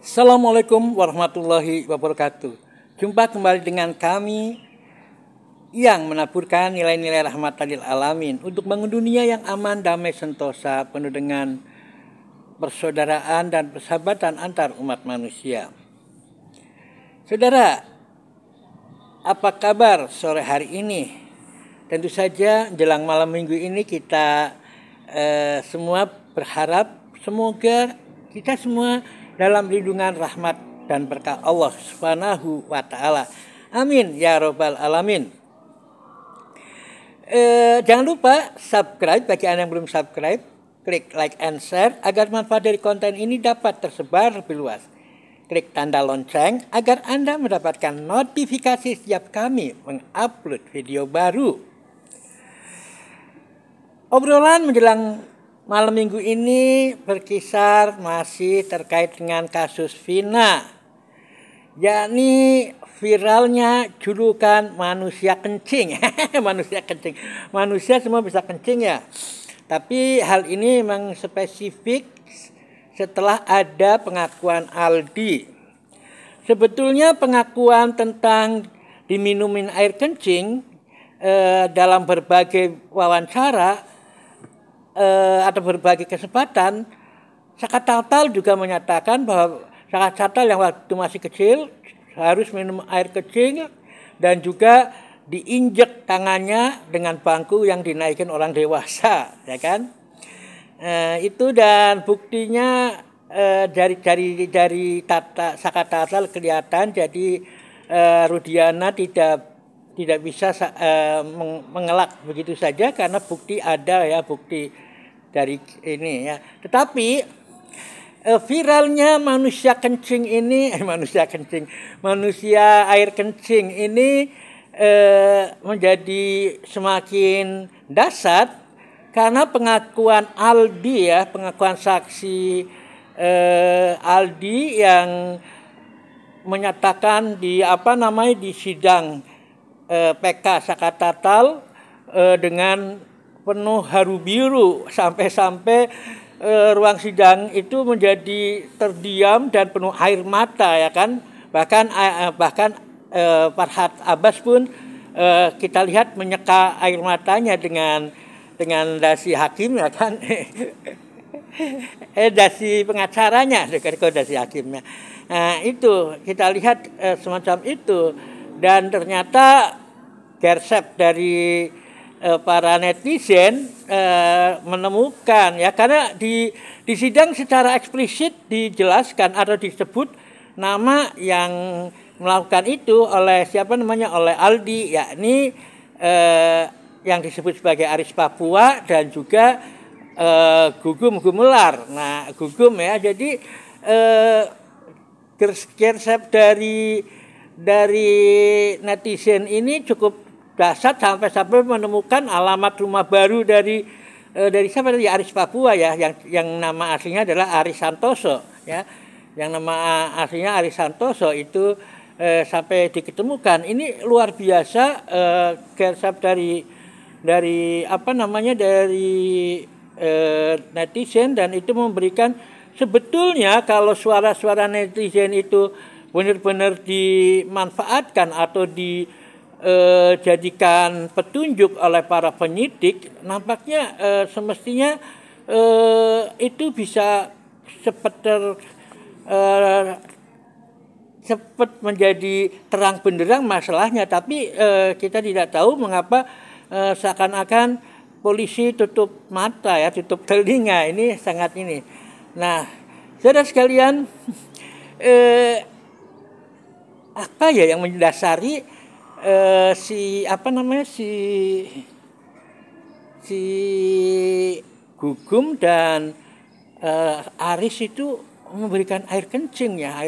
Assalamualaikum warahmatullahi wabarakatuh. Jumpa kembali dengan kami yang menaburkan nilai-nilai rahmatan lil alamin untuk bangun dunia yang aman, damai, sentosa, penuh dengan persaudaraan dan persahabatan antar umat manusia. Saudara, apa kabar sore hari ini? Tentu saja jelang malam minggu ini kita semua berharap semoga kita semua dalam lindungan rahmat dan berkah Allah Subhanahu wa Ta'ala. Amin ya Rabbal Alamin. Jangan lupa subscribe bagi Anda yang belum subscribe, klik like and share agar manfaat dari konten ini dapat tersebar lebih luas. Klik tanda lonceng agar Anda mendapatkan notifikasi setiap kami mengupload video baru. Obrolan menjelang malam minggu ini berkisar masih terkait dengan kasus Vina, yakni viralnya julukan manusia kencing. Manusia semua bisa kencing ya. Tapi hal ini memang spesifik setelah ada pengakuan Aldi. Sebetulnya pengakuan tentang diminumin air kencing dalam berbagai wawancara atau berbagai kesempatan, Saka Tatal juga menyatakan bahwa Saka Tatal yang waktu masih kecil harus minum air kecil dan juga diinjek tangannya dengan bangku yang dinaikin orang dewasa, ya kan? Itu dan buktinya dari Saka Tatal kelihatan. Jadi Rudiana tidak bisa mengelak begitu saja karena bukti ada ya, bukti dari ini ya. Tetapi viralnya manusia air kencing ini menjadi semakin dahsyat karena pengakuan Aldi ya, pengakuan saksi Aldi yang menyatakan di sidang PK Saka Tatal dengan penuh haru biru sampai ruang sidang itu menjadi terdiam dan penuh air mata ya kan. Bahkan Farhad Abbas pun kita lihat menyeka air matanya dengan dasi hakim ya kan. Dasi pengacaranya dasi hakimnya. Nah, itu kita lihat semacam itu, dan ternyata gersep dari para netizen menemukan ya, karena di sidang secara eksplisit dijelaskan atau disebut nama yang melakukan itu oleh oleh Aldi, yakni yang disebut sebagai Aris Papua dan juga Gugum Gumelar. Nah, Gugum ya, jadi gersep dari netizen ini cukup dahsyat sampai menemukan alamat rumah baru dari siapa tadi, Aris Papua ya, yang nama aslinya adalah Aris Santoso ya, yang nama aslinya Aris Santoso itu sampai diketemukan. Ini luar biasa gersep dari netizen, dan itu memberikan, sebetulnya kalau suara-suara netizen itu benar-benar dimanfaatkan atau dijadikan petunjuk oleh para penyidik, nampaknya semestinya itu bisa cepat menjadi terang benderang masalahnya. Tapi kita tidak tahu mengapa seakan-akan polisi tutup mata ya, tutup telinga. Ini sangat ini. Nah, saudara sekalian, apa ya yang mendasari si Gugum dan Aris itu memberikan air kencingnya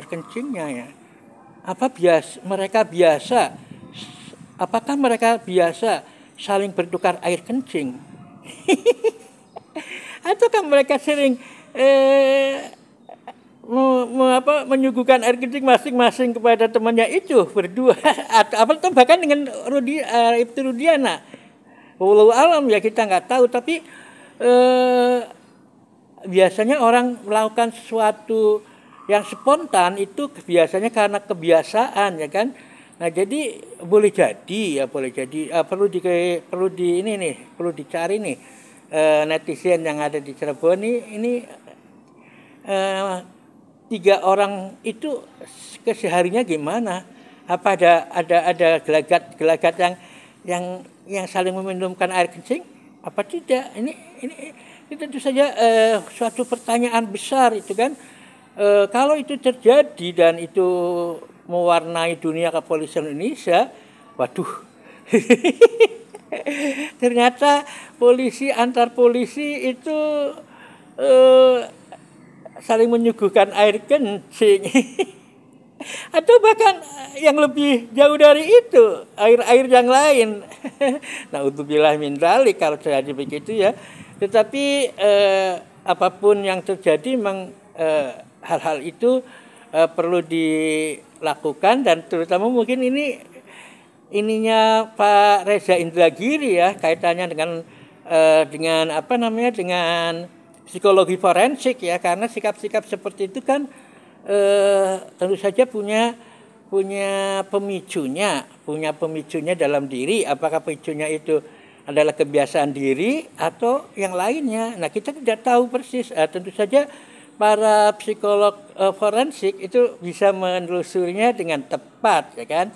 ya. Apakah mereka biasa saling bertukar air kencing? Ataukah mereka sering menyuguhkan air kencing masing-masing kepada temannya itu berdua, atau bahkan dengan Ibtu Rudiana? Wallahu alam ya, kita nggak tahu. Tapi biasanya orang melakukan suatu Yang spontan itu biasanya karena kebiasaan, ya kan. Nah, jadi boleh jadi perlu dicari nih netizen yang ada di Cirebon ini eh, 3 orang itu kesehariannya gimana? Apa ada gelagat yang saling meminumkan air kencing? Apa tidak? Ini tentu saja suatu pertanyaan besar itu kan. Kalau itu terjadi dan itu mewarnai dunia kepolisian Indonesia, waduh, ternyata antar polisi itu saling menyuguhkan air kencing. Atau bahkan yang lebih jauh dari itu, air-air yang lain. Naudzubillah min dzalik kalau terjadi begitu ya. Tetapi apapun yang terjadi memang hal-hal itu perlu dilakukan, dan terutama mungkin ininya Pak Reza Indragiri ya, kaitannya dengan dengan psikologi forensik ya, karena sikap-sikap seperti itu kan tentu saja punya pemicunya dalam diri. Apakah pemicunya itu adalah kebiasaan diri atau yang lainnya? Nah, kita tidak tahu persis. Tentu saja para psikolog forensik itu bisa menelusurinya dengan tepat, ya kan?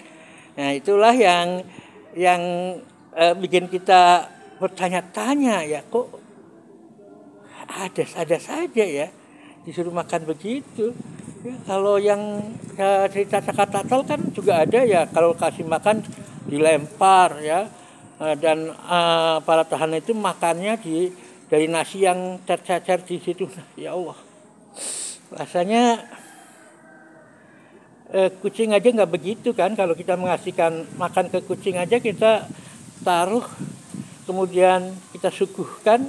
Nah, itulah yang bikin kita bertanya-tanya, ya kok ada saja ya disuruh makan begitu. Ya, kalau yang cerita Sakatatal kan juga ada ya, kalau kasih makan dilempar ya, dan para tahanan itu makannya dari nasi yang tercacar di situ. Ya Allah, rasanya kucing aja nggak begitu kan. Kalau kita mengasihkan makan ke kucing aja, kita taruh kemudian kita suguhkan.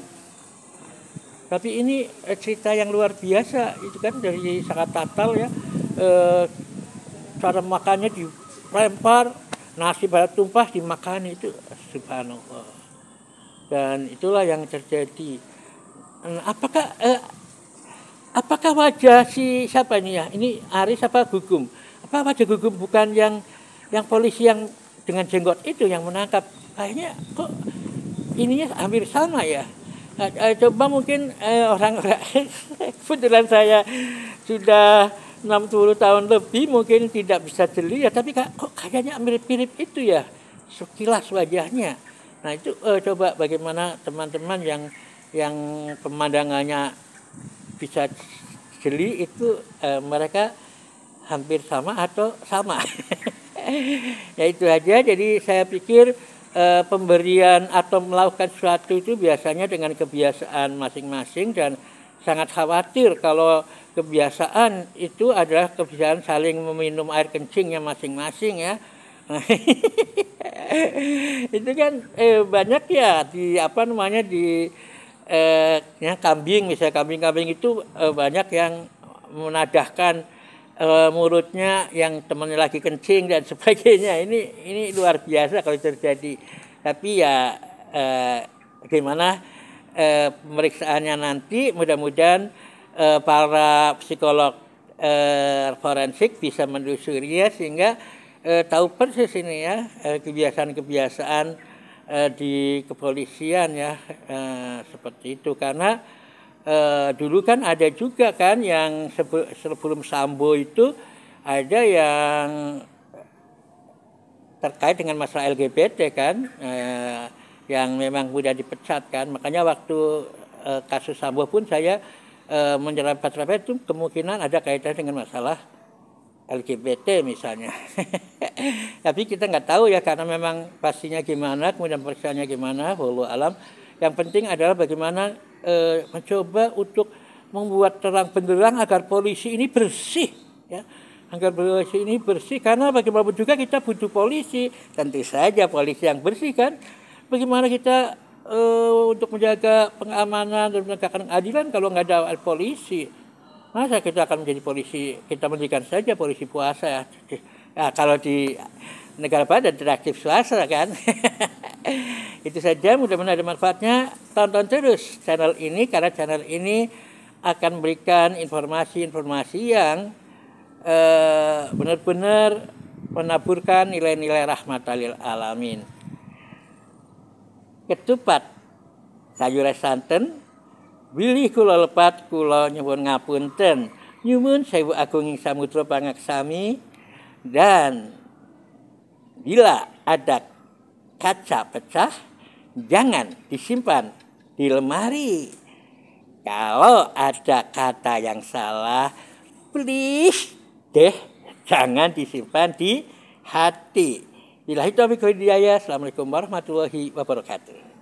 Tapi ini cerita yang luar biasa itu kan dari Sakatatal ya, cara makannya dilempar, nasi pada tumpah dimakan, itu subhanallah. Dan itulah yang terjadi. Apakah wajah siapa ini ya? Ini Aris apa Gugum? Apa wajah Gugum bukan yang polisi yang dengan jenggot itu yang menangkap? Kayaknya kok ininya hampir sama ya. Coba mungkin orang-orang kebetulan saya sudah 60 tahun lebih, mungkin tidak bisa jeli ya, tapi kok kayaknya mirip-mirip itu ya sekilas wajahnya. Nah itu coba bagaimana teman-teman yang pemandangannya bisa jeli itu mereka hampir sama atau sama. Ya itu aja. Jadi saya pikir pemberian atau melakukan sesuatu itu biasanya dengan kebiasaan masing-masing, dan sangat khawatir kalau kebiasaan itu adalah kebiasaan saling meminum air kencingnya masing-masing ya. Itu kan banyak ya di kambing, misalnya kambing itu banyak yang menadahkan mulutnya yang temannya lagi kencing dan sebagainya. Ini luar biasa kalau terjadi. Tapi ya gimana pemeriksaannya nanti, mudah-mudahan para psikolog forensik bisa menelusurinya sehingga tahu persis ini ya kebiasaan-kebiasaan di kepolisian ya, seperti itu. Karena dulu kan ada juga kan yang sebelum Sambo itu ada yang terkait dengan masalah LGBT kan, yang memang mudah dipecat kan. Makanya waktu kasus Sambo pun saya menyerempet itu kemungkinan ada kaitan dengan masalah LGBT misalnya. Tapi kita nggak tahu ya, karena memang pastinya gimana, kemudian periksanya gimana, wallahu alam. Yang penting adalah bagaimana mencoba untuk membuat terang benderang agar polisi ini bersih ya, agar polisi ini bersih, karena bagaimanapun juga kita butuh polisi, tentu saja polisi yang bersih kan. Bagaimana kita untuk menjaga pengamanan dan menegakkan keadilan kalau nggak ada polisi? Masa kita akan menjadi polisi, kita mendirikan saja polisi puasa ya. Nah, kalau di negara barat ada aktif swasta kan. Itu saja, mudah-mudahan ada manfaatnya. Tonton terus channel ini, karena channel ini akan memberikan informasi-informasi yang benar-benar menaburkan nilai-nilai rahmatan lil alamin. Ketupat sayur santen bilih kula lepat kula nyuwun ngapunten. Nyuwun sewu agung ing samudra pangaksami, dan bila ada kaca pecah jangan disimpan di lemari. Kalau ada kata yang salah, please deh jangan disimpan di hati. Billahi taufiq wal hidayah. Assalamualaikum warahmatullahi wabarakatuh.